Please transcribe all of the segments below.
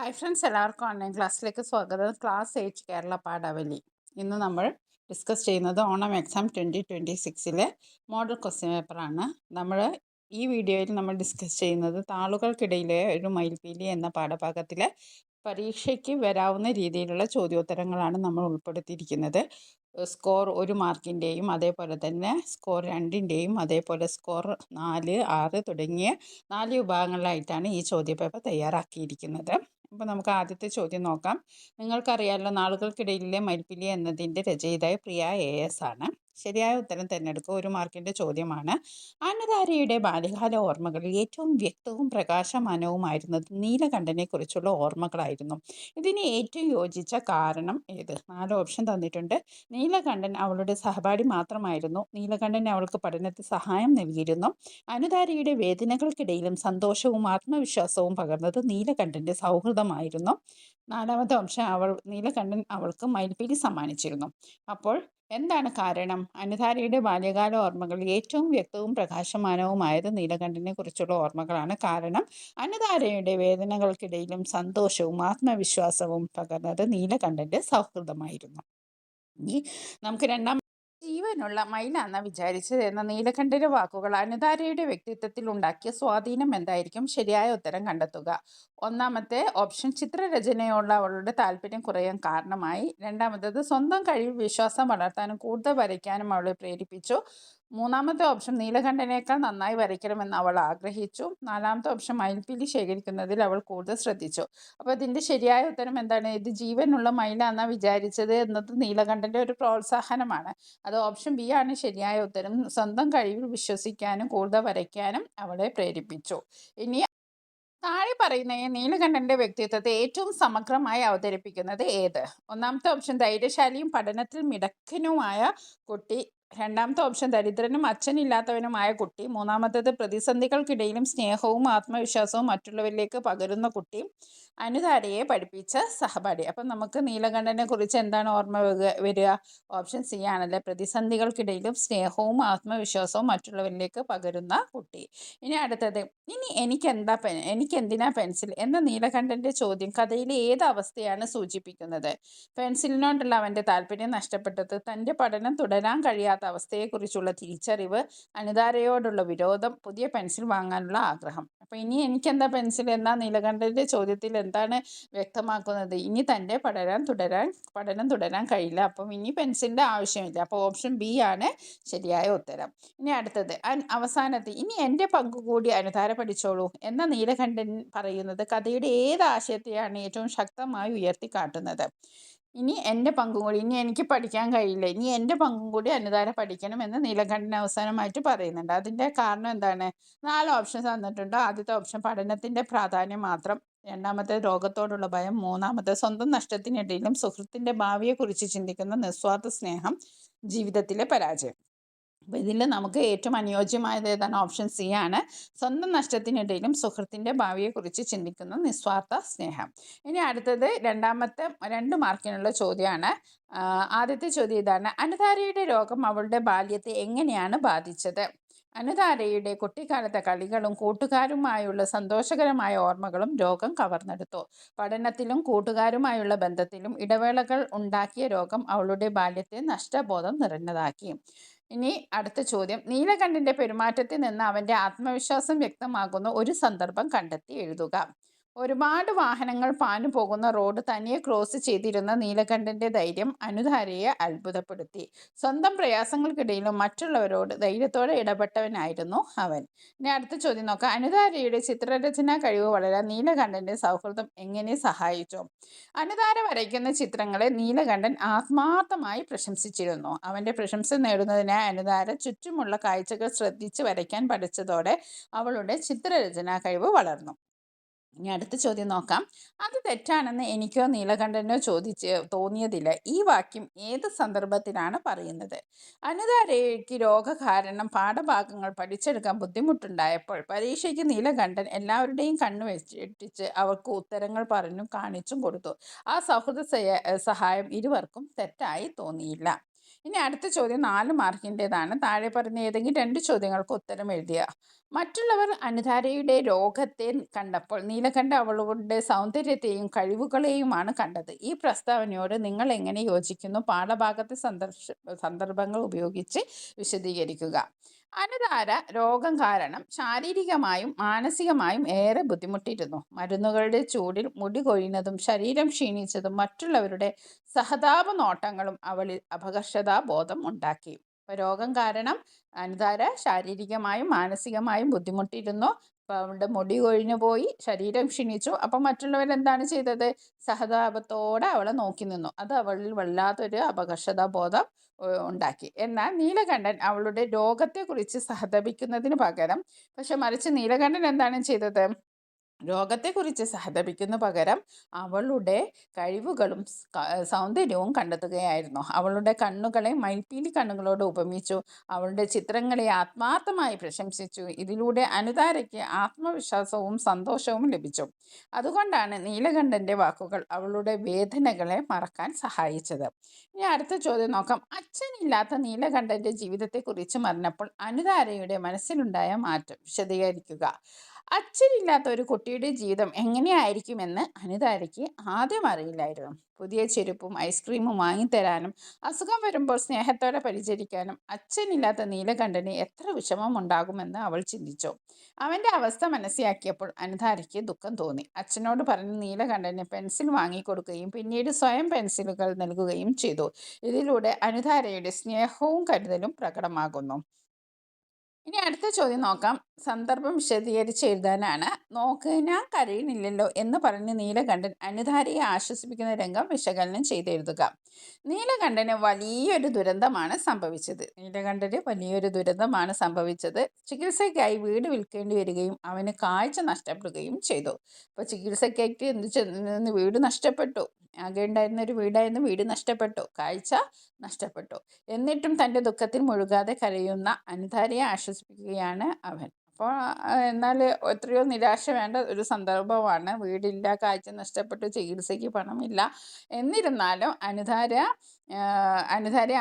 Hi friends, എല്ലാവർക്കും online ക്ലാസ്സിലേക്ക് സ്വാഗതം. ക്ലാസ് 8 കേരള പാഠാവലി. ഇന്ന് നമ്മൾ ഡിസ്കസ് ചെയ്യുന്നത് ഓണം എക്സാം 2026 മോഡൽ ക്വസ്റ്റ്യൻ പേപ്പറാണ്. ഈ വീഡിയോയിൽ നമ്മൾ ഡിസ്കസ് ചെയ്യുന്നത് താളുകൾക്കിടയിലെ ഒരു മയിൽപീലി എന്ന പാഠഭാഗത്തിലെ പരീക്ഷയ്ക്ക് വരാവുന്ന രീതിയിലുള്ള ചോദ്യോത്തരങ്ങളാണ് നമ്മൾ ഉൾപ്പെടുത്തിയിരിക്കുന്നത്. സ്കോർ 1 മാർക്കിൻ്റെയും അതേപോലെ തന്നെ സ്കോർ 2ൻ്റെയും അതേപോലെ സ്കോർ 4, 6 തുടങ്ങിയ 4 വിഭാഗങ്ങളിലായിട്ടാണ് ഈ ചോദ്യപേപ്പർ തയ്യാറാക്കിയിരിക്കുന്നത്. അപ്പോൾ നമുക്ക് ആദ്യത്തെ ചോദ്യം നോക്കാം. നിങ്ങൾക്കറിയാമല്ലോ, നാളുകൾക്കിടയിലെ മയിൽപ്പീലി എന്നതിൻ്റെ രചയിതാവ് പ്രിയ AS ആണ്. ശരിയായ ഉത്തരം തിരഞ്ഞെടുക്കുക. 1 മാർക്കിൻ്റെ ചോദ്യമാണ്. അന്നധാരയുടെ ബാല്യകാല ഓർമ്മകളിൽ ഏറ്റവും വ്യക്തവും പ്രകാശമാനവുമായിരുന്നത് നീലകണ്ഠനെ കുറിച്ചുള്ള ഓർമ്മകളായിരുന്നു. ഇതിന് ഏറ്റവും യോജിച്ച കാരണം ഏത്? 4 ഓപ്ഷൻ തന്നിട്ടുണ്ട്. നീലകണ്ഠൻ അവളുടെ സഹപാഠി മാത്രമായിരുന്നു. നീലകണ്ഠൻ അവൾക്ക് പഠനത്തിൽ സഹായം നൽകിയിരുന്നു. അനുധാരയുടെ വേദനകൾക്കിടയിലും സന്തോഷവും ആത്മവിശ്വാസവും പകർന്നത് നീലകണ്ഠൻ്റെ സൗഹൃദമായിരുന്നു. 4ാമത്തെ ഓപ്ഷൻ, നീലകണ്ഠൻ അവൾക്ക് മയിൽപ്പീലി സമ്മാനിച്ചിരുന്നു. അപ്പോൾ എന്താണ് കാരണം? അനുധാരയുടെ ബാല്യകാല ഓർമ്മകളിൽ ഏറ്റവും വ്യക്തവും പ്രകാശമാനവുമായത് നീലകണ്ഠനെ കുറിച്ചുള്ള ഓർമ്മകളാണ്. കാരണം അനുധാരയുടെ വേദനകൾക്കിടയിലും സന്തോഷവും ആത്മവിശ്വാസവും പകർന്നത് നീലകണ്ഠൻ്റെ സൗഹൃദമായിരുന്നു. ഇനി നമുക്ക് ജീവനുള്ള മയിലാന്ന വിചാരിച്ചത് എന്ന നീലകണ്ഠന്റെ വാക്കുകൾ അനുധാരയുടെ വ്യക്തിത്വത്തിൽ ഉണ്ടാക്കിയ സ്വാധീനം എന്തായിരിക്കും? ശരിയായ ഉത്തരം കണ്ടെത്തുക. 1ാമത്തെ ഓപ്ഷൻ, ചിത്രരചനയോടുള്ള അവളുടെ താല്പര്യം കുറയാൻ കാരണമായി. 2ാമത്തേത്, സ്വന്തം കഴിവ് വിശ്വാസം വളർത്താനും കൂടുതൽ വരയ്ക്കാനും അവളെ പ്രേരിപ്പിച്ചു. 3ാമത്തെ ഓപ്ഷൻ, നീലകണ്ഠനേക്കാൾ നന്നായി വരയ്ക്കണമെന്ന് അവൾ ആഗ്രഹിച്ചു. 4ാമത്തെ ഓപ്ഷൻ, മയിൽപ്പീലി ശേഖരിക്കുന്നതിൽ അവൾ കൂടുതൽ ശ്രദ്ധിച്ചു. അപ്പോൾ ഇതിൻ്റെ ശരിയായ ഉത്തരം എന്താണ്? ഇത് ജീവനുള്ള മയിലാന്ന വിചാരിച്ചത് എന്നത് നീലകണ്ഠൻ്റെ ഒരു പ്രോത്സാഹനമാണ്. അത് ഓപ്ഷൻ ബി ആണ് ശരിയായ ഉത്തരം. സ്വന്തം കഴിവിൽ വിശ്വസിക്കാനും കൂടുതൽ വരയ്ക്കാനും അവളെ പ്രേരിപ്പിച്ചു. ഇനി താഴെ പറയുന്ന നീലകണ്ഠന്റെ വ്യക്തിത്വത്തെ ഏറ്റവും സമഗ്രമായി അവതരിപ്പിക്കുന്നത് ഏത്? 1ാമത്തെ ഓപ്ഷൻ, ധൈര്യശാലിയും പഠനത്തിൽ മിടുക്കനുമായ കുട്ടി. 2ാമത്തെ ഓപ്ഷൻ, ദരിദ്രനും അച്ഛനില്ലാത്തവനുമായ കുട്ടി. 3ാമത്തേത്, പ്രതിസന്ധികൾക്കിടയിലും സ്നേഹവും ആത്മവിശ്വാസവും മറ്റുള്ളവരിലേക്ക് പകരുന്ന കുട്ടി. അനുധാരയെ പഠിപ്പിച്ച സഹപാഠി. അപ്പം നമുക്ക് നീലകണ്ഠനെ കുറിച്ച് എന്താണ് ഓർമ്മ വരിക? ഓപ്ഷൻ സി ആണല്ലേ, പ്രതിസന്ധികൾക്കിടയിലും സ്നേഹവും ആത്മവിശ്വാസവും മറ്റുള്ളവരിലേക്ക് പകരുന്ന കുട്ടി. ഇനി അടുത്തത്, എനിക്കെന്തിനാ പെൻസിൽ എന്ന നീലകണ്ഠന്റെ ചോദ്യം കഥയിലെ ഏത് അവസ്ഥയാണ് സൂചിപ്പിക്കുന്നത്? പെൻസിലിനോടുള്ള അവൻ്റെ താല്പര്യം നഷ്ടപ്പെട്ടത്, തൻ്റെ പഠനം തുടരാൻ കഴിയാത്ത അവസ്ഥയെക്കുറിച്ചുള്ള തിരിച്ചറിവ്, അനുധാരയോടുള്ള വിരോധം, പുതിയ പെൻസിൽ വാങ്ങാനുള്ള ആഗ്രഹം. അപ്പോൾ ഇനി എനിക്കെന്താ പെൻസിൽ എന്ന നീലകണ്ഠന്റെ ചോദ്യത്തിൽ എന്താണ് വ്യക്തമാക്കുന്നത്? ഇനി തൻ്റെ പഠനം തുടരാൻ കഴിയില്ല. അപ്പം ഇനി പെൻസിലിൻ്റെ ആവശ്യമില്ല. അപ്പോൾ ഓപ്ഷൻ ബി ആണ് ശരിയായ ഉത്തരം. ഇനി അടുത്തത്, അവസാനത്തെ, ഇനി എൻ്റെ പങ്കുകൂടി അനുധാര പഠിച്ചോളൂ എന്ന നീലകണ്ഠൻ പറയുന്നത് കഥയുടെ ഏത് ആശയത്തെയാണ് ഏറ്റവും ശക്തമായി ഉയർത്തിക്കാട്ടുന്നത്? ഇനി എൻ്റെ പങ്കും കൂടി, ഇനി എനിക്ക് പഠിക്കാൻ കഴിയില്ല, ഇനി എൻ്റെ പങ്കും കൂടി അനുധാര പഠിക്കണം എന്ന് നീലകണ്ഠൻ അവസാനമായിട്ട് പറയുന്നുണ്ട്. അതിൻ്റെ കാരണം എന്താണ്? 4 ഓപ്ഷൻ തന്നിട്ടുണ്ട്. ആദ്യത്തെ ഓപ്ഷൻ, പഠനത്തിൻ്റെ പ്രാധാന്യം മാത്രം. 2ാമത്തെ, രോഗത്തോടുള്ള ഭയം. 3ാമത്തെ, സ്വന്തം നഷ്ടത്തിനിടയിലും സുഹൃത്തിൻ്റെ ഭാവിയെക്കുറിച്ച് ചിന്തിക്കുന്ന നിസ്വാർത്ഥ സ്നേഹം. ജീവിതത്തിലെ പരാജയം. അപ്പോൾ ഇതിൽ നമുക്ക് ഏറ്റവും അനുയോജ്യമായത് ഏതാണ്? ഓപ്ഷൻ സി ആണ്. സ്വന്തം നഷ്ടത്തിനിടയിലും സുഹൃത്തിൻ്റെ ഭാവിയെക്കുറിച്ച് ചിന്തിക്കുന്ന നിസ്വാർത്ഥ സ്നേഹം. ഇനി അടുത്തത് 2 മാർക്കിനുള്ള ചോദ്യമാണ്. ആദ്യത്തെ ചോദ്യം ഇതാണ്. അനുധാരയുടെ രോഗം അവളുടെ ബാല്യത്തെ എങ്ങനെയാണ് ബാധിച്ചത്? അനുധാരയുടെ കുട്ടിക്കാലത്തെ കളികളും കൂട്ടുകാരുമായുള്ള സന്തോഷകരമായ ഓർമ്മകളും രോഗം കവർന്നെടുത്തു. പഠനത്തിലും കൂട്ടുകാരുമായുള്ള ബന്ധത്തിലും ഇടവേളകൾ ഉണ്ടാക്കിയ രോഗം അവളുടെ ബാല്യത്തെ നഷ്ടബോധം നിറഞ്ഞതാക്കി. ഇനി അടുത്ത ചോദ്യം, നീലകണ്ഠന്റെ പെരുമാറ്റത്തിൽ നിന്ന് അവൻ്റെ ആത്മവിശ്വാസം വ്യക്തമാകുന്ന ഒരു സന്ദർഭം കണ്ടെത്തി എഴുതുക. ഒരുപാട് വാഹനങ്ങൾ പാഞ്ഞു പോകുന്ന റോഡ് തനിയെ ക്രോസ് ചെയ്തിരുന്ന നീലകണ്ഠന്റെ ധൈര്യം അനുധാരയെ അത്ഭുതപ്പെടുത്തി. സ്വന്തം പ്രയാസങ്ങൾക്കിടയിലും മറ്റുള്ളവരോട് ധൈര്യത്തോടെ ഇടപെട്ടവനായിരുന്നു അവൻ. ഇനി അടുത്ത ചോദ്യം നോക്കാം. അനുധാരയുടെ ചിത്രരചനാ കഴിവ് വളരാൻ നീലകണ്ഠന്റെ സൗഹൃദം എങ്ങനെ സഹായിച്ചു? അനുധാര വരയ്ക്കുന്ന ചിത്രങ്ങളെ നീലകണ്ഠൻ ആത്മാർത്ഥമായി പ്രശംസിച്ചിരുന്നു. അവൻ്റെ പ്രശംസ നേടുന്നതിനായി അനുധാര ചുറ്റുമുള്ള കാഴ്ചകൾ ശ്രദ്ധിച്ച് വരയ്ക്കാൻ പഠിച്ചതോടെ അവളുടെ ചിത്രരചനാ കഴിവ് വളർന്നു. ഇനി അടുത്ത ചോദ്യം നോക്കാം. അത് തെറ്റാണെന്ന് എനിക്കോ നീലകണ്ഠനോ തോന്നിയതില്ല. ഈ വാക്യം ഏത് സന്ദർഭത്തിലാണ് പറയുന്നത്? അനുധാരയ്ക്ക് രോഗകാരണം പാഠഭാഗങ്ങൾ പഠിച്ചെടുക്കാൻ ബുദ്ധിമുട്ടുണ്ടായപ്പോൾ പരീക്ഷയ്ക്ക് നീലകണ്ഠൻ എല്ലാവരുടെയും കണ്ണു വെച്ചിട്ടിച്ച് അവർക്ക് ഉത്തരങ്ങൾ പറഞ്ഞു കാണിച്ചും കൊടുത്തു. ആ സൗഹൃദ സഹായം ഇരുവർക്കും തെറ്റായി തോന്നിയില്ല. ഇനി അടുത്ത ചോദ്യം 4 മാർക്കിൻ്റെതാണ്. താഴെ പറഞ്ഞ ഏതെങ്കിലും 2 ചോദ്യങ്ങൾക്ക് ഉത്തരം എഴുതുക. മറ്റുള്ളവർ അനുധാരയുടെ രോഗത്തെ കണ്ടപ്പോൾ നീലകണ്ഠൻ അവളുടെ സൗന്ദര്യത്തെയും കഴിവുകളെയുമാണ് കണ്ടത്. ഈ പ്രസ്താവനയോട് നിങ്ങൾ എങ്ങനെ യോജിക്കുന്നു? പാഠഭാഗത്തെ സന്ദർഭങ്ങൾ ഉപയോഗിച്ച് വിശദീകരിക്കുക. അനുധാര രോഗം കാരണം ശാരീരികമായും മാനസികമായും ഏറെ ബുദ്ധിമുട്ടിയിരുന്നു. മരുന്നുകളുടെ ചൂടിൽ മുടി കൊഴിയുന്നതും ശരീരം ക്ഷീണിച്ചതും മറ്റുള്ളവരുടെ സഹതാപ നോട്ടങ്ങളും അവളിൽ അപകർഷതാബോധം ഉണ്ടാക്കി. രോഗം കാരണം അനുധാര ശാരീരികമായും മാനസികമായും ബുദ്ധിമുട്ടിയിരുന്നു. അപ്പോൾ അവളുടെ മുടി കൊഴിഞ്ഞു പോയി, ശരീരം ക്ഷീണിച്ചു. അപ്പം മറ്റുള്ളവരെന്താണ് ചെയ്തത്? സഹതാപത്തോടെ അവളെ നോക്കി നിന്നു. അത് അവളിൽ വല്ലാത്തൊരു അപകർഷതാബോധം ഉണ്ടാക്കി. എന്നാൽ നീലകണ്ഠൻ അവളുടെ രോഗത്തെക്കുറിച്ച് സഹതപിക്കുന്നതിന് പകരം മറിച്ച് നീലകണ്ഠൻ എന്താണ് ചെയ്തത്? രോഗത്തെക്കുറിച്ച് സഹതപിക്കുന്ന പകരം അവളുടെ കഴിവുകളും സൗന്ദര്യവും കണ്ടെത്തുകയായിരുന്നു. അവളുടെ കണ്ണുകളെ മയിൽപ്പീലി കണ്ണുകളോട് ഉപമിച്ചു. അവളുടെ ചിത്രങ്ങളെ ആത്മാർത്ഥമായി പ്രശംസിച്ചു. ഇതിലൂടെ അനുതാരയ്ക്ക് ആത്മവിശ്വാസവും സന്തോഷവും ലഭിച്ചു. അതുകൊണ്ടാണ് നീലകണ്ഠൻ്റെ വാക്കുകൾ അവളുടെ വേദനകളെ മറക്കാൻ സഹായിച്ചത്. ഇനി അടുത്ത ചോദ്യം നോക്കാം. അച്ഛനില്ലാത്ത നീലകണ്ഠൻ്റെ ജീവിതത്തെക്കുറിച്ച് പറഞ്ഞപ്പോൾ അനുതാരയുടെ മനസ്സിലുണ്ടായ മാറ്റം വിശദീകരിക്കുക. അച്ഛനില്ലാത്ത ഒരു കുട്ടിയുടെ ജീവിതം എങ്ങനെയായിരിക്കുമെന്ന് അനുതാരയ്ക്ക് ആദ്യം അറിയില്ലായിരുന്നു. പുതിയ ചെരുപ്പും ഐസ്ക്രീമും വാങ്ങിത്തരാനും അസുഖം വരുമ്പോൾ സ്നേഹത്തോടെ പരിചരിക്കാനും അച്ഛനില്ലാത്ത നീലകണ്ഠന് എത്ര വിഷമം ഉണ്ടാകുമെന്ന് അവൾ ചിന്തിച്ചു. അവൻ്റെ അവസ്ഥ മനസ്സിലാക്കിയപ്പോൾ അനുതാരയ്ക്ക് ദുഃഖം തോന്നി. അച്ഛനോട് പറഞ്ഞ് നീലകണ്ഠന് പെൻസിൽ വാങ്ങിക്കൊടുക്കുകയും പിന്നീട് സ്വയം പെൻസിലുകൾ നൽകുകയും ചെയ്തു. ഇതിലൂടെ അനുതാരയുടെ സ്നേഹവും കരുതലും പ്രകടമാകുന്നു. ഇനി അടുത്ത ചോദ്യം നോക്കാം. സന്ദർഭം വിശദീകരിച്ച് എഴുതാനാണ്. നോക്ക്, ഞാൻ കരയുന്നില്ലല്ലോ എന്ന് പറഞ്ഞ് നീലകണ്ഠൻ അനുധാരയെ ആശ്വസിപ്പിക്കുന്ന രംഗം വിശകലനം ചെയ്തെഴുതുക. നീലകണ്ഠന് വലിയൊരു ദുരന്തമാണ് സംഭവിച്ചത്. ചികിത്സയ്ക്കായി വീട് വിൽക്കേണ്ടി വരികയും അവന് കാഴ്ച നഷ്ടപ്പെടുകയും ചെയ്തു. അപ്പോൾ ചികിത്സയ്ക്കായിട്ട് വീട് നഷ്ടപ്പെട്ടു. ആകെ ഉണ്ടായിരുന്ന ഒരു വീടായിരുന്നു, വീട് നഷ്ടപ്പെട്ടു, കാഴ്ച നഷ്ടപ്പെട്ടു. എന്നിട്ടും തൻ്റെ ദുഃഖത്തിൽ മുഴുകാതെ കരയുന്ന അനുധാരയെ ആശ്വസിപ്പിക്കുകയാണ് അവൻ. അപ്പോൾ എന്നാൽ എത്രയോ നിരാശ വേണ്ട ഒരു സന്ദർഭമാണ്. വീടില്ല, കാഴ്ച നഷ്ടപ്പെട്ടു, ചികിത്സയ്ക്ക് പണമില്ല. എന്നിരുന്നാലും അനുധാരയെ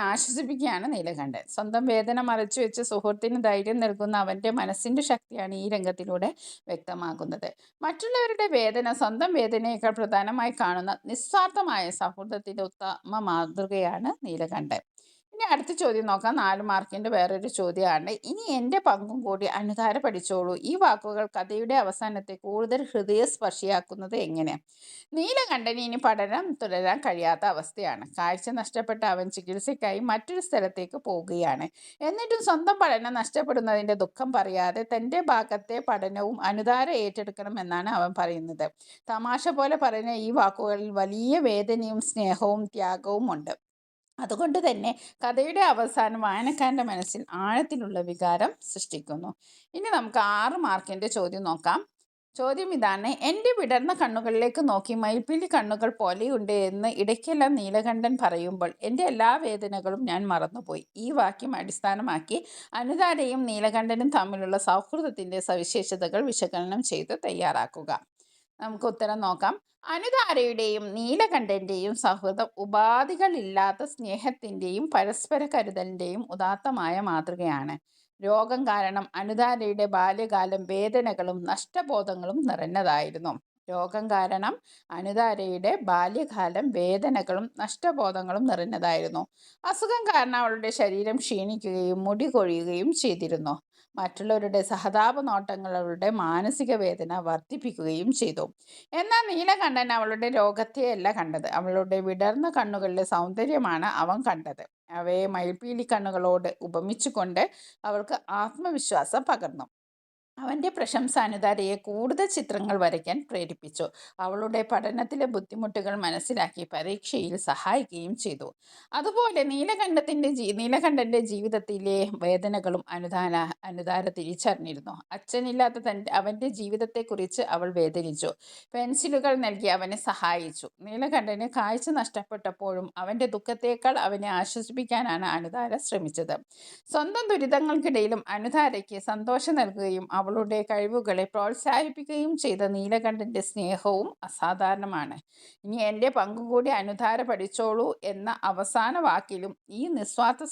ആശ്വസിപ്പിക്കുകയാണ് നീലകണ്ഠൻ. സ്വന്തം വേദന മറച്ചു വെച്ച് സുഹൃത്തിന് ധൈര്യം നൽകുന്ന അവൻ്റെ മനസ്സിൻ്റെ ശക്തിയാണ് ഈ രംഗത്തിലൂടെ വ്യക്തമാകുന്നത്. മറ്റുള്ളവരുടെ വേദന സ്വന്തം വേദനയേക്കാൾ പ്രധാനമായി കാണുന്ന നിസ്വാർത്ഥമായ സൗഹൃദത്തിൻ്റെ ഉത്തമ മാതൃകയാണ് നീലകണ്ഠൻ. ഇനി അടുത്ത ചോദ്യം നോക്കാം. 4 മാർക്കിൻ്റെ വേറൊരു ചോദ്യമാണ്. ഇനി എൻ്റെ പങ്കും കൂടി അനുധാര പഠിച്ചോളൂ. ഈ വാക്കുകൾ കഥയുടെ അവസാനത്തെ കൂടുതൽ ഹൃദയസ്പർശിയാക്കുന്നത് എങ്ങനെ? നീലകണ്ഠന് ഇനി പഠനം തുടരാൻ കഴിയാത്ത അവസ്ഥയാണ്. കാഴ്ച നഷ്ടപ്പെട്ട അവൻ ചികിത്സയ്ക്കായി മറ്റൊരു സ്ഥലത്തേക്ക് പോവുകയാണ്. എന്നിട്ടും സ്വന്തം പഠനം നഷ്ടപ്പെടുന്നതിൻ്റെ ദുഃഖം പറയാതെ തൻ്റെ ഭാഗത്തെ പഠനവും അനുധാര ഏറ്റെടുക്കണമെന്നാണ് അവൻ പറയുന്നത്. തമാശ പോലെ പറയുന്ന ഈ വാക്കുകളിൽ വലിയ വേദനയും സ്നേഹവും ത്യാഗവും ഉണ്ട്. അതുകൊണ്ട് തന്നെ കഥയുടെ അവസാനം വായനക്കാരൻ്റെ മനസ്സിൽ ആഴത്തിലുള്ള വികാരം സൃഷ്ടിക്കുന്നു. ഇനി നമുക്ക് 6 മാർക്കിൻ്റെ ചോദ്യം നോക്കാം. ചോദ്യം ഇതാണ്. എൻ്റെ വിടർന്ന കണ്ണുകളിലേക്ക് നോക്കി മയിൽപ്പീലി കണ്ണുകൾ പോലെയുണ്ട് എന്ന് ഇടയ്ക്കെല്ലാം നീലകണ്ഠൻ പറയുമ്പോൾ എൻ്റെ എല്ലാ വേദനകളും ഞാൻ മറന്നുപോയി. ഈ വാക്യം അടിസ്ഥാനമാക്കി അനുധാരയും നീലകണ്ഠനും തമ്മിലുള്ള സൗഹൃദത്തിൻ്റെ സവിശേഷതകൾ വിശകലനം ചെയ്ത് തയ്യാറാക്കുക. നമുക്ക് ഉത്തരം നോക്കാം. അനുധാരയുടെയും നീലകണ്ഠൻ്റെയും സൗഹൃദം ഉപാധികളില്ലാത്ത സ്നേഹത്തിൻ്റെയും പരസ്പര കരുതലിൻ്റെയും ഉദാത്തമായ മാതൃകയാണ്. രോഗം കാരണം അനുധാരയുടെ ബാല്യകാലം വേദനകളും നഷ്ടബോധങ്ങളും നിറഞ്ഞതായിരുന്നു. അസുഖം കാരണം അവളുടെ ശരീരം ക്ഷീണിക്കുകയും മുടി കൊഴിയുകയും ചെയ്തിരുന്നു. മറ്റുള്ളവരുടെ സഹതാപ നോട്ടങ്ങൾ അവളുടെ മാനസിക വേദന വർദ്ധിപ്പിക്കുകയും ചെയ്തു. എന്നാൽ നീലകണ്ഠൻ അവളുടെ രോഗത്തെയല്ല കണ്ടത്, അവളുടെ വിടർന്ന കണ്ണുകളിലെ സൗന്ദര്യമാണ് അവൻ കണ്ടത്. അവയെ മയിൽപ്പീലി കണ്ണുകളോട് ഉപമിച്ചുകൊണ്ട് അവൾക്ക് ആത്മവിശ്വാസം പകർന്നു. അവൻ്റെ പ്രശംസ അനുധാരയെ കൂടുതൽ ചിത്രങ്ങൾ വരയ്ക്കാൻ പ്രേരിപ്പിച്ചു. അവളുടെ പഠനത്തിലെ ബുദ്ധിമുട്ടുകൾ മനസ്സിലാക്കി പരീക്ഷയിൽ സഹായിക്കുകയും ചെയ്തു. അതുപോലെ നീലകണ്ഠൻ്റെ ജീവിതത്തിലെ വേദനകളും അനുധാര തിരിച്ചറിഞ്ഞിരുന്നു. അച്ഛനില്ലാത്ത അവൻ്റെ ജീവിതത്തെക്കുറിച്ച് അവൾ വേദനിച്ചു. പെൻസിലുകൾ നൽകി അവനെ സഹായിച്ചു. നീലകണ്ഠന് കാഴ്ച നഷ്ടപ്പെട്ടപ്പോഴും അവൻ്റെ ദുഃഖത്തേക്കാൾ അവനെ ആശ്വസിപ്പിക്കാനാണ് അനുധാര ശ്രമിച്ചത്. സ്വന്തം ദുരിതങ്ങൾക്കിടയിലും അനുധാരയ്ക്ക് സന്തോഷം നൽകുകയും അവളുടെ കഴിവുകളെ പ്രോത്സാഹിപ്പിക്കുകയും ചെയ്ത നീലകണ്ഠൻ്റെ സ്നേഹവും അസാധാരണമാണ്. ഇനി എൻ്റെ പങ്കുകൂടി അനുധാര പഠിച്ചോളൂ എന്ന അവസാന വാക്കിലും ഈ നിസ്വാർത്ഥ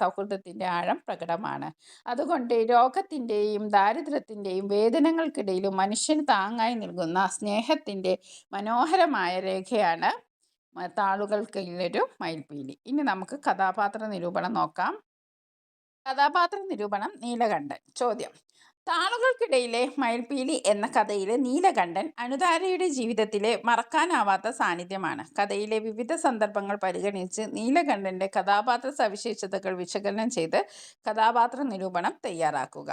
സൗഹൃദത്തിൻ്റെ ആഴം പ്രകടമാണ്. അതുകൊണ്ട് രോഗത്തിൻ്റെയും ദാരിദ്ര്യത്തിൻ്റെയും വേദനകൾക്കിടയിലും മനുഷ്യന് താങ്ങായി നൽകുന്ന സ്നേഹത്തിൻ്റെ മനോഹരമായ രേഖയാണ് താളുകൾക്കുള്ളൊരു മയിൽപ്പീലി. ഇനി നമുക്ക് കഥാപാത്ര നിരൂപണം നോക്കാം. കഥാപാത്ര നിരൂപണം. നീലകണ്ഠൻ. ചോദ്യം: താളുകൾക്കിടയിലെ മയിൽപ്പീലി എന്ന കഥയിലെ നീലകണ്ഠൻ അനുധാരയുടെ ജീവിതത്തിലെ മറക്കാനാവാത്ത സാന്നിധ്യമാണ്. കഥയിലെ വിവിധ സന്ദർഭങ്ങൾ പരിഗണിച്ച് നീലകണ്ഠൻ്റെ കഥാപാത്ര സവിശേഷതകൾ വിശകലനം ചെയ്ത് കഥാപാത്ര നിരൂപണം തയ്യാറാക്കുക.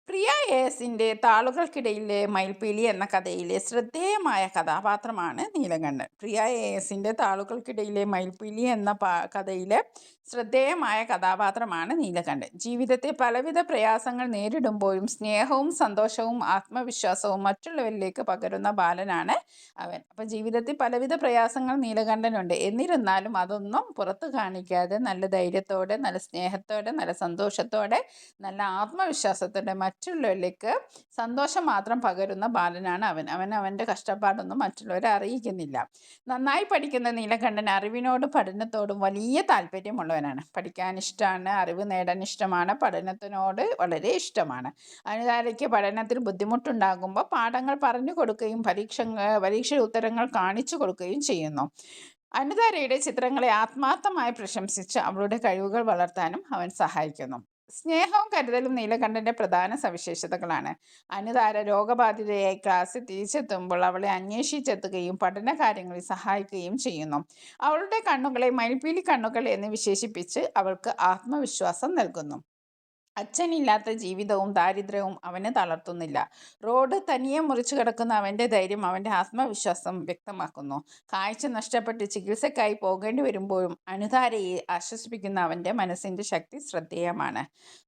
പ്രിയ എസിൻ്റെ താളുകൾക്കിടയിലെ മയിൽപ്പീലി എന്ന കഥയിലെ ശ്രദ്ധേയമായ കഥാപാത്രമാണ് നീലകണ്ഠൻ. പ്രിയ എസിൻ്റെ താളുകൾക്കിടയിലെ മയിൽപ്പീലി എന്ന കഥയിലെ ശ്രദ്ധേയമായ കഥാപാത്രമാണ് നീലകണ്ഠൻ. ജീവിതത്തെ പലവിധ പ്രയാസങ്ങൾ നേരിടുമ്പോഴും സ്നേഹവും സന്തോഷവും ആത്മവിശ്വാസവും മറ്റുള്ളവരിലേക്ക് പകരുന്ന ബാലനാണ് അവൻ. അപ്പം ജീവിതത്തിൽ പലവിധ പ്രയാസങ്ങൾ നീലകണ്ഠനുണ്ട്. എന്നിരുന്നാലും അതൊന്നും പുറത്തു കാണിക്കാതെ നല്ല ധൈര്യത്തോടെ, നല്ല സ്നേഹത്തോടെ, നല്ല സന്തോഷത്തോടെ, നല്ല ആത്മവിശ്വാസത്തോടെ മറ്റുള്ളവരിലേക്ക് സന്തോഷം മാത്രം പകരുന്ന ബാലനാണ് അവൻ. അവൻ്റെ കഷ്ടപ്പാടൊന്നും മറ്റുള്ളവരെ അറിയിക്കുന്നില്ല. നന്നായി പഠിക്കുന്ന നീലകണ്ഠൻ അറിവിനോടും പഠനത്തോടും വലിയ താല്പര്യമുള്ളവനാണ്. പഠിക്കാൻ ഇഷ്ടമാണ്, അറിവ് നേടാൻ ഇഷ്ടമാണ്, പഠനത്തിനോട് വളരെ ഇഷ്ടമാണ്. അനുധാരയ്ക്ക് പഠനത്തിൽ ബുദ്ധിമുട്ടുണ്ടാകുമ്പോൾ പാഠങ്ങൾ പറഞ്ഞു കൊടുക്കുകയും പരീക്ഷ ഉത്തരങ്ങൾ കാണിച്ചു കൊടുക്കുകയും ചെയ്യുന്നു. അനുധാരയുടെ ചിത്രങ്ങളെ ആത്മാർത്ഥമായി പ്രശംസിച്ച് അവളുടെ കഴിവുകൾ വളർത്താനും അവൻ സഹായിക്കുന്നു. സ്നേഹവും കരുതലും നീലകണ്ഠൻ്റെ പ്രധാന സവിശേഷതകളാണ്. അനുധാര രോഗബാധിതയായി ക്ലാസ്സിൽ തിരിച്ചെത്തുമ്പോൾ അവളെ അന്വേഷിച്ചെത്തുകയും പഠന കാര്യങ്ങളിൽ സഹായിക്കുകയും ചെയ്യുന്നു. അവളുടെ കണ്ണുകളെ മയിൽപ്പീലി കണ്ണുകൾ എന്ന് വിശേഷിപ്പിച്ച് അവൾക്ക് ആത്മവിശ്വാസം നൽകുന്നു. അച്ഛനില്ലാത്ത ജീവിതവും ദാരിദ്ര്യവും അവനെ തളർത്തുന്നില്ല. റോഡ് തനിയെ മുറിച്ചു കിടക്കുന്ന അവൻ്റെ ധൈര്യം അവൻ്റെ ആത്മവിശ്വാസം വ്യക്തമാക്കുന്നു. കാഴ്ച നഷ്ടപ്പെട്ട് ചികിത്സയ്ക്കായി പോകേണ്ടി വരുമ്പോഴും അനുധാരയെ ആശ്വസിപ്പിക്കുന്ന അവൻ്റെ മനസ്സിൻ്റെ ശക്തി ശ്രദ്ധേയമാണ്.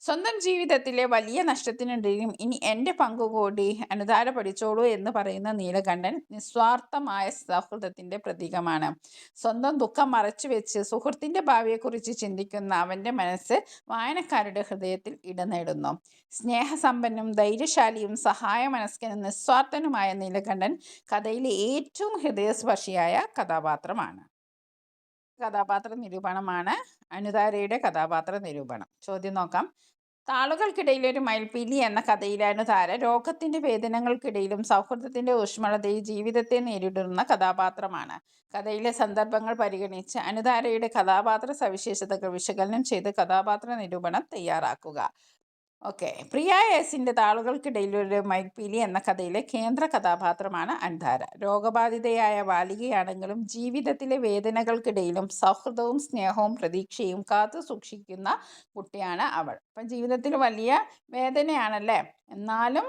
സ്വന്തം ജീവിതത്തിലെ വലിയ നഷ്ടത്തിനിടയിലും ഇനി എൻ്റെ പങ്കുകൂടി അനുധാര പഠിച്ചോളൂ എന്ന് പറയുന്ന നീലകണ്ഠൻ നിസ്വാർത്ഥമായ സൗഹൃദത്തിൻ്റെ പ്രതീകമാണ്. സ്വന്തം ദുഃഖം മറച്ചുവെച്ച് സുഹൃത്തിൻ്റെ ഭാവിയെക്കുറിച്ച് ചിന്തിക്കുന്ന അവൻ്റെ മനസ്സ് വായനക്കാരുടെ ഹൃദയത്തിൽ ഇടം നേടുന്നു. സ്നേഹസമ്പന്നും ധൈര്യശാലിയും സഹായമനസ്കനും നിസ്വാർത്ഥനുമായ നീലകണ്ഠൻ കഥയിലെ ഏറ്റവും ഹൃദയസ്പർശിയായ കഥാപാത്രമാണ്. കഥാപാത്ര നിരൂപണമാണ് അനുധാരയുടെ കഥാപാത്ര നിരൂപണം. ചോദ്യം നോക്കാം. താളുകൾക്കിടയിലെ ഒരു മയിൽപ്പീലി എന്ന കഥയിലെ അനുധാര രോഗത്തിൻ്റെ വേദനകൾക്കിടയിലും സൗഹൃദത്തിൻ്റെ ഊഷ്മളതയിൽ ജീവിതത്തെ നേരിടുന്ന കഥാപാത്രമാണ്. കഥയിലെ സന്ദർഭങ്ങൾ പരിഗണിച്ച് അനുധാരയുടെ കഥാപാത്ര സവിശേഷതകൾ വിശകലനം ചെയ്ത് കഥാപാത്ര നിരൂപണം തയ്യാറാക്കുക. ഓക്കെ. പ്രിയ എസിൻ്റെ താളുകൾക്കിടയിലൊരു മയിൽപ്പീലി എന്ന കഥയിലെ കേന്ദ്ര കഥാപാത്രമാണ് അനുധാര. രോഗബാധിതയായ ബാലികയാണെങ്കിലും ജീവിതത്തിലെ വേദനകൾക്കിടയിലും സൗഹൃദവും സ്നേഹവും പ്രതീക്ഷയും കാത്തു സൂക്ഷിക്കുന്ന കുട്ടിയാണ് അവൾ. അപ്പം ജീവിതത്തിൽ വലിയ വേദനയാണല്ലേ, എന്നാലും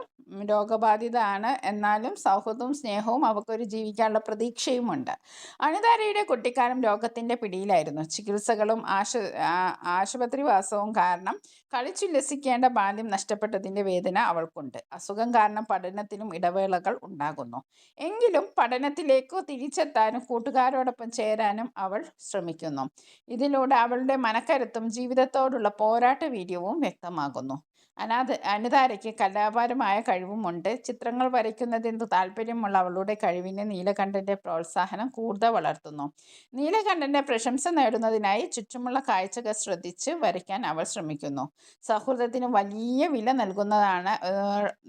രോഗബാധിതയാണ്, എന്നാലും സൗഹൃദവും സ്നേഹവും അവൾക്കൊരു ജീവിക്കാനുള്ള പ്രതീക്ഷയുമുണ്ട്. അനുധാരയുടെ കുട്ടിക്കാലം രോഗത്തിൻ്റെ പിടിയിലായിരുന്നു. ചികിത്സകളും ആശുപത്രിവാസവും കാരണം കളിച്ചുല്ലസിക്കേണ്ട ബാല്യം നഷ്ടപ്പെട്ടതിൻ്റെ വേദന അവൾക്കുണ്ട്. അസുഖം കാരണം പഠനത്തിലും ഇടവേളകൾ ഉണ്ടാകുന്നു. എങ്കിലും പഠനത്തിലേക്ക് തിരിച്ചെത്താനും കൂട്ടുകാരോടൊപ്പം ചേരാനും അവൾ ശ്രമിക്കുന്നു. ഇതിലൂടെ അവളുടെ മനക്കരുത്തും ജീവിതത്തോടുള്ള പോരാട്ട വീര്യവും വ്യക്തമാകുന്നു. അനുധാരയ്ക്ക് കലാപരമായ കഴിവുമുണ്ട്. ചിത്രങ്ങൾ വരയ്ക്കുന്നതിന് താല്പര്യമുള്ള അവളുടെ കഴിവിനെ നീലകണ്ഠൻ്റെ പ്രോത്സാഹനം കൂടുതൽ വളർത്തുന്നു. നീലകണ്ഠൻ്റെ പ്രശംസ നേടുന്നതിനായി ചുറ്റുമുള്ള കാഴ്ചകൾ ശ്രദ്ധിച്ച് വരയ്ക്കാൻ അവൾ ശ്രമിക്കുന്നു. സൗഹൃദത്തിന് വലിയ വില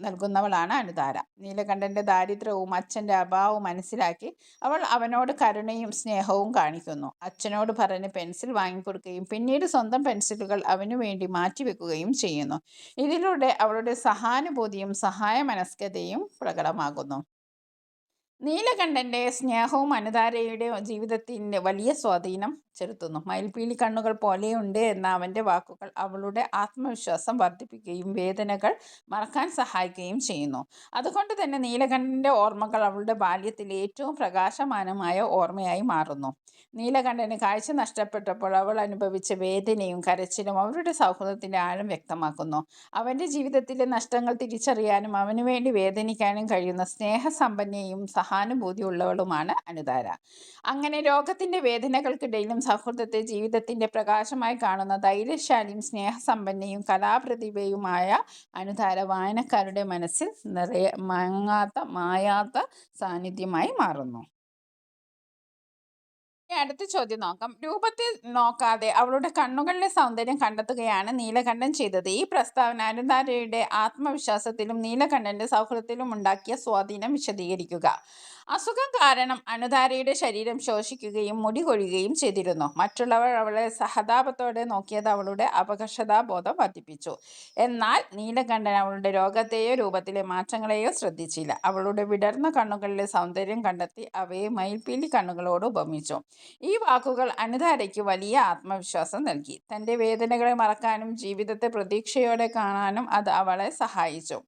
നൽകുന്നവളാണ് അനുധാര. നീലകണ്ഠൻ്റെ ദാരിദ്ര്യവും അച്ഛൻ്റെ അഭാവവും മനസ്സിലാക്കി അവൾ അവനോട് കരുണയും സ്നേഹവും കാണിക്കുന്നു. അച്ഛനോട് പറഞ്ഞ് പെൻസിൽ വാങ്ങിക്കൊടുക്കുകയും പിന്നീട് സ്വന്തം പെൻസിലുകൾ അവനു വേണ്ടി മാറ്റിവെക്കുകയും ചെയ്യുന്നു. ഇതിലൂടെ അവളുടെ സഹാനുഭൂതിയും സഹായമനസ്കതയും പ്രകടമാകുന്നു. നീലകണ്ഠൻ്റെ സ്നേഹവും അനുധാരയുടെ ജീവിതത്തിൻ്റെ വലിയ സ്വാധീനം ചെലുത്തുന്നു. മയിൽപ്പീലി കണ്ണുകൾ പോലെയുണ്ട് എന്ന അവൻ്റെ വാക്കുകൾ അവളുടെ ആത്മവിശ്വാസം വർദ്ധിപ്പിക്കുകയും വേദനകൾ മറക്കാൻ സഹായിക്കുകയും ചെയ്യുന്നു. അതുകൊണ്ട് തന്നെ നീലകണ്ഠൻ്റെ ഓർമ്മകൾ അവളുടെ ബാല്യത്തിൽ ഏറ്റവും പ്രകാശമാനമായ ഓർമ്മയായി മാറുന്നു. നീലകണ്ഠന് കാഴ്ച നഷ്ടപ്പെട്ടപ്പോൾ അവൾ അനുഭവിച്ച വേദനയും കരച്ചിലും അവരുടെ സൗഹൃദത്തിൻ്റെ ആഴം വ്യക്തമാക്കുന്നു. അവൻ്റെ ജീവിതത്തിലെ നഷ്ടങ്ങൾ തിരിച്ചറിയാനും അവനു വേണ്ടി വേദനിക്കാനും കഴിയുന്ന സ്നേഹസമ്പന്നയും സഹാനുഭൂതിയുള്ളവളുമാണ് അനുതാര. അങ്ങനെ രോഗത്തിൻ്റെ വേദനകൾക്കിടയിലും സൗഹൃദത്തെ ജീവിതത്തിൻ്റെ പ്രകാശമായി കാണുന്ന ധൈര്യശാലിയും സ്നേഹസമ്പന്നയും കലാപ്രതിഭയുമായ അനുതാര വായനക്കാരുടെ മനസ്സിൽ മായാത്ത സാന്നിധ്യമായി മാറുന്നു. അടുത്ത ചോദ്യം നോക്കാം. രൂപത്തെ നോക്കാതെ അവളുടെ കണ്ണുകളിലെ സൗന്ദര്യം കണ്ടെത്തുകയാണ് നീലകണ്ഠൻ ചെയ്തത്. ഈ പ്രസ്താവന അനുതാരയുടെ ആത്മവിശ്വാസത്തിലും നീലകണ്ഠന്റെ സൗഹൃദത്തിലും ഉണ്ടാക്കിയ സ്വാധീനം വിശദീകരിക്കുക. അസുഖം കാരണം അനുതാരയുടെ ശരീരം ശോഷിക്കുകയും മുടി കൊഴിയുകയും ചെയ്തിരുന്നു. മറ്റുള്ളവർ അവളെ സഹതാപത്തോടെ നോക്കിയത് അവളുടെ അപകർഷതാബോധം വർദ്ധിപ്പിച്ചു. എന്നാൽ നീലകണ്ഠൻ അവളുടെ രോഗത്തെയോ രൂപത്തിലെ മാറ്റങ്ങളെയോ ശ്രദ്ധിച്ചില്ല. അവളുടെ വിടർന്ന കണ്ണുകളിലെ സൗന്ദര്യം കണ്ടെത്തി അവയെ മയിൽപ്പീലി കണ്ണുകളോട് ഉപമിച്ചു. ഈ വാക്കുകൾ അനുതാരയ്ക്ക് വലിയ ആത്മവിശ്വാസം നൽകി. തൻ്റെ വേദനകളെ മറക്കാനും ജീവിതത്തെ പ്രതീക്ഷയോടെ കാണാനും അത് അവളെ സഹായിച്ചു.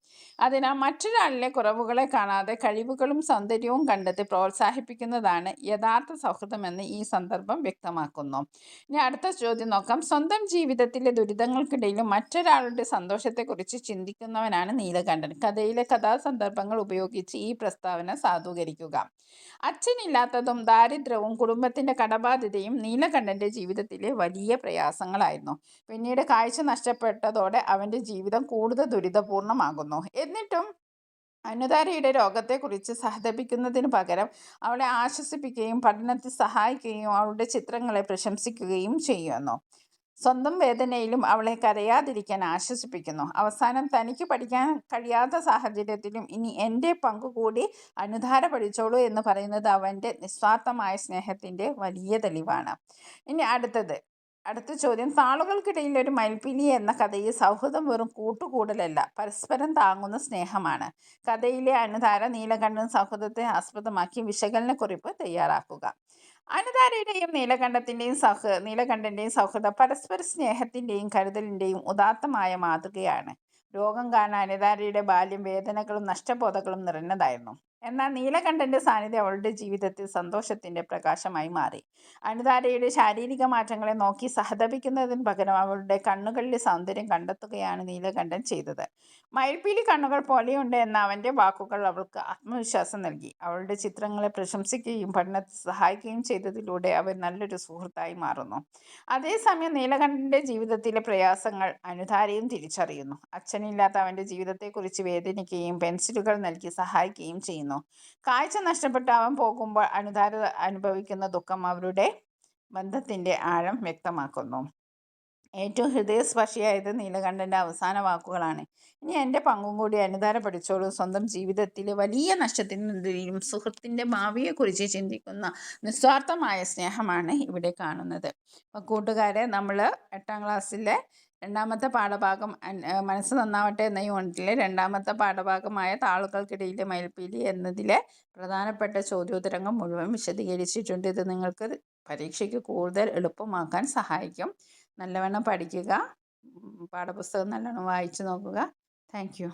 അതിനാൽ മറ്റൊരാളിലെ കുറവുകളെ കാണാതെ കഴിവുകളും സൗന്ദര്യവും കണ്ടെത്തി പ്രോത്സാഹിപ്പിക്കുന്നതാണ് യഥാർത്ഥ സൗഹൃദമെന്ന് ഈ സന്ദർഭം വ്യക്തമാക്കുന്നു. ഇനി അടുത്ത ചോദ്യം നോക്കാം. സ്വന്തം ജീവിതത്തിലെ ദുരിതങ്ങൾക്കിടയിലും മറ്റൊരാളുടെ സന്തോഷത്തെക്കുറിച്ച് ചിന്തിക്കുന്നവനാണ് നീലകണ്ഠൻ. കഥയിലെ കഥാസന്ദർഭങ്ങൾ ഉപയോഗിച്ച് ഈ പ്രസ്താവന സാധൂകരിക്കുക. അച്ഛനില്ലാത്തതും ദാരിദ്ര്യവും കുടുംബത്തിൻ്റെ കടബാധ്യതയും നീലകണ്ഠൻ്റെ ജീവിതത്തിലെ വലിയ പ്രയാസങ്ങളായിരുന്നു. പിന്നീട് കാഴ്ച നഷ്ടപ്പെട്ടതോടെ അവൻ്റെ ജീവിതം കൂടുതൽ ദുരിതപൂർണമാകുന്നു. എന്നിട്ടും അനുതാരയുടെ രോഗത്തെക്കുറിച്ച് സഹതപിക്കുന്നതിന് പകരം അവളെ ആശ്വസിപ്പിക്കുകയും പഠനത്തിൽ സഹായിക്കുകയും അവളുടെ ചിത്രങ്ങളെ പ്രശംസിക്കുകയും ചെയ്യുന്നു. സ്വന്തം വേദനയിലും അവളെ കരയാതിരിക്കാൻ ആശ്വസിപ്പിക്കുന്നു. അവസാനം തനിക്ക് പഠിക്കാൻ കഴിയാത്ത സാഹചര്യത്തിലും ഇനി എൻ്റെ പങ്കുകൂടി അനുതാര പഠിച്ചോളൂ എന്ന് പറയുന്നത് അവൻ്റെ നിസ്വാർത്ഥമായ സ്നേഹത്തിൻ്റെ വലിയ തെളിവാണ്. ഇനി അടുത്ത ചോദ്യം. താളുകൾക്കിടയിൽ ഒരു മയിൽപ്പീലി എന്ന കഥയിൽ സൗഹൃദം വെറും കൂട്ടുകൂടലല്ല, പരസ്പരം താങ്ങുന്ന സ്നേഹമാണ്. കഥയിലെ അനുതാര നീലകണ്ഠൻ സൗഹൃദത്തെ ആസ്പദമാക്കി വിശകലനക്കുറിപ്പ് തയ്യാറാക്കുക. അനുതാരയുടെയും നീലകണ്ഠൻ്റെയും സൗഹൃദം പരസ്പര സ്നേഹത്തിൻ്റെയും കരുതലിൻ്റെയും ഉദാത്തമായ മാതൃകയാണ്. രോഗം കാരണം അനുതാരയുടെ ബാല്യം വേദനകളും നഷ്ടബോധങ്ങളും നിറഞ്ഞതായിരുന്നു. എന്നാൽ നീലകണ്ഠൻ്റെ സാന്നിധ്യം അവളുടെ ജീവിതത്തിൽ സന്തോഷത്തിൻ്റെ പ്രകാശമായി മാറി. അനുതാരയുടെ ശാരീരിക മാറ്റങ്ങളെ നോക്കി സഹതപിക്കുന്നതിന് പകരം അവളുടെ കണ്ണുകളിലെ സൗന്ദര്യം കണ്ടെത്തുകയാണ് നീലകണ്ഠൻ ചെയ്തത്. മയിൽപ്പീലി കണ്ണുകൾ പോലെയുണ്ട് എന്ന അവൻ്റെ വാക്കുകൾ അവൾക്ക് ആത്മവിശ്വാസം നൽകി. അവളുടെ ചിത്രങ്ങളെ പ്രശംസിക്കുകയും പഠനത്തിൽ സഹായിക്കുകയും ചെയ്തതിലൂടെ അവർ നല്ലൊരു സുഹൃത്തായി മാറുന്നു. അതേസമയം നീലകണ്ഠൻ്റെ ജീവിതത്തിലെ പ്രയാസങ്ങൾ അനുതാരയും തിരിച്ചറിയുന്നു. അച്ഛനില്ലാത്ത അവൻ്റെ ജീവിതത്തെക്കുറിച്ച് വേദനിക്കുകയും പെൻസിലുകൾ നൽകി സഹായിക്കുകയും ചെയ്യുന്നു. കാഴ്ച നഷ്ടപ്പെട്ട് അവൻ പോകുമ്പോൾ അനുതാര അനുഭവിക്കുന്ന ദുഃഖം അവരുടെ ബന്ധത്തിൻ്റെ ആഴം വ്യക്തമാക്കുന്നു. ഏറ്റവും ഹൃദയസ്പർശിയായത് നീലകണ്ഠൻ്റെ അവസാന വാക്കുകളാണ്. ഇനി എൻ്റെ പങ്കും കൂടി അനുതാര പഠിച്ചോളൂ. സ്വന്തം ജീവിതത്തിലെ വലിയ നഷ്ടത്തിനെതിരെയും സുഹൃത്തിൻ്റെ ഭാവിയെക്കുറിച്ച് ചിന്തിക്കുന്ന നിസ്വാർത്ഥമായ സ്നേഹമാണ് ഇവിടെ കാണുന്നത്. അപ്പോൾ കൂട്ടുകാരെ, നമ്മൾ 8ാം ക്ലാസ്സിലെ രണ്ടാമത്തെ പാഠഭാഗം മനസ്സ് നന്നാവട്ടെ എന്ന യൂണിറ്റിലെ രണ്ടാമത്തെ പാഠഭാഗമായ താളുകൾക്കിടയിലെ മയിൽപ്പീലി എന്നതിലെ പ്രധാനപ്പെട്ട ചോദ്യോത്തരങ്ങൾ മുഴുവൻ വിശദീകരിച്ചിട്ടുണ്ട്. ഇത് നിങ്ങൾക്ക് പരീക്ഷയ്ക്ക് കൂടുതൽ എളുപ്പമാക്കാൻ സഹായിക്കും. നല്ലവണ്ണം പഠിക്കുക, പാഠപുസ്തകം നല്ലവണ്ണം വായിച്ചു നോക്കുക. Thank you.